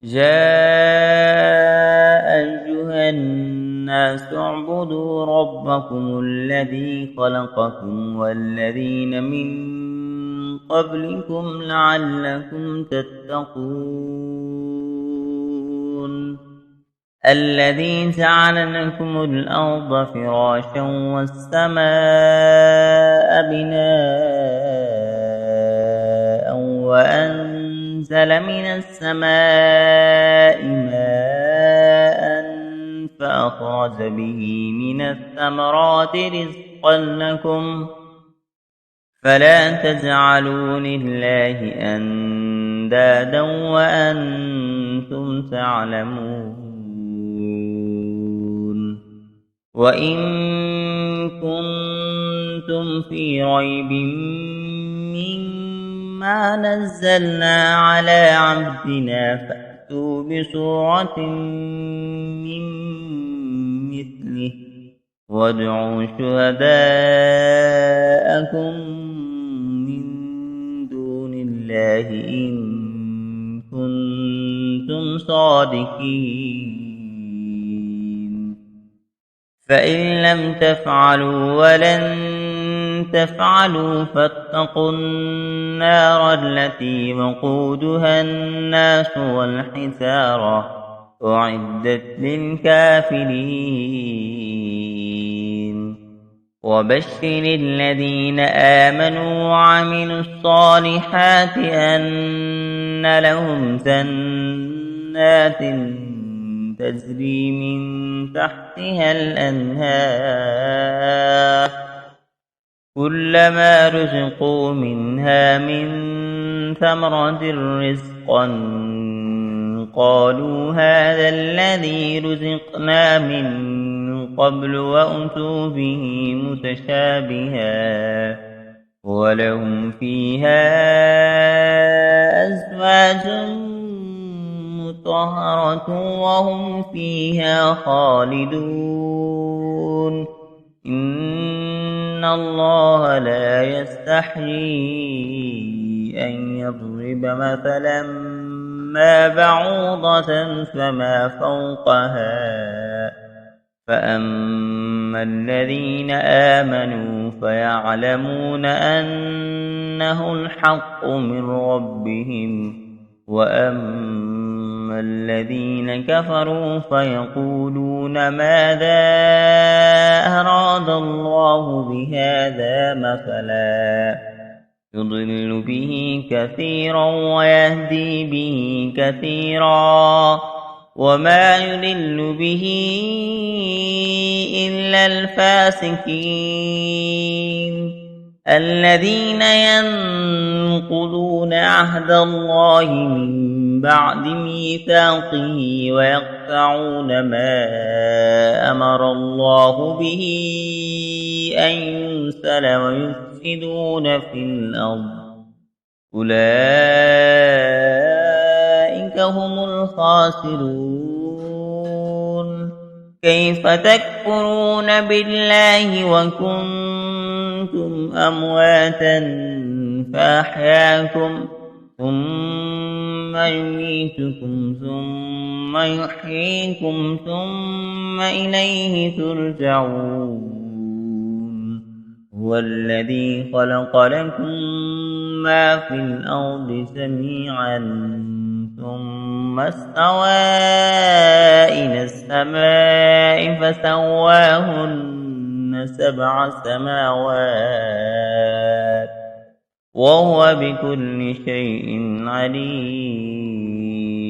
يا أيها الناس اعبدوا ربكم الذي خلقكم والذين من قبلكم لعلكم تتقون الذي جعل لكم الأرض فراشا والسماء بناء وأنزل من السماء ماء فأخرج به من الثمرات رزقا لكم فلا تجعلوا لله أندادا وأنتم تعلمون وإن كنتم في ريب مما نزلنا على عبدنا فأتوا بسورة من مثله وادعوا شهداءكم من دون الله إن كنتم صادقين فإن لم تفعلوا ولن تفعلوا فاتقوا النار التي وقودها الناس والحجارة أعدت للكافرين وبشر الذين آمنوا وعملوا الصالحات أن لهم جنات تجري من تحتها الأنهار كلما رزقوا منها من ثمرة رزقا قالوا هذا الذي رزقنا من قبل وأتوا به متشابها ولهم فيها أزواج مطهرة وهم فيها خالدون إن الله لا يستحيي أن يضرب مثلا ما بعوضة فما فوقها فأما الذين آمنوا فيعلمون أنه الحق من ربهم وأما الذين كفروا فيقولون ماذا أراد الله بهذا مثلا يضل به كثيرا ويهدي به كثيرا وما يضل به إلا الفاسقين الذين ينقضون عهد الله من بعد ميثاقه ويقطعون ما أمر الله به أن يرسل ويفسدون في الأرض أولئك هم الخاسرون كيف تكفرون بالله وكنتم أمواتا فأحياكم ثم يميتكم ثم يحييكم ثم إليه ترجعون هو الذي خلق لكم ما في الأرض جميعا ثم استوى إلى السماء فسواهن 7 سماوات وهو بكل شيء عليم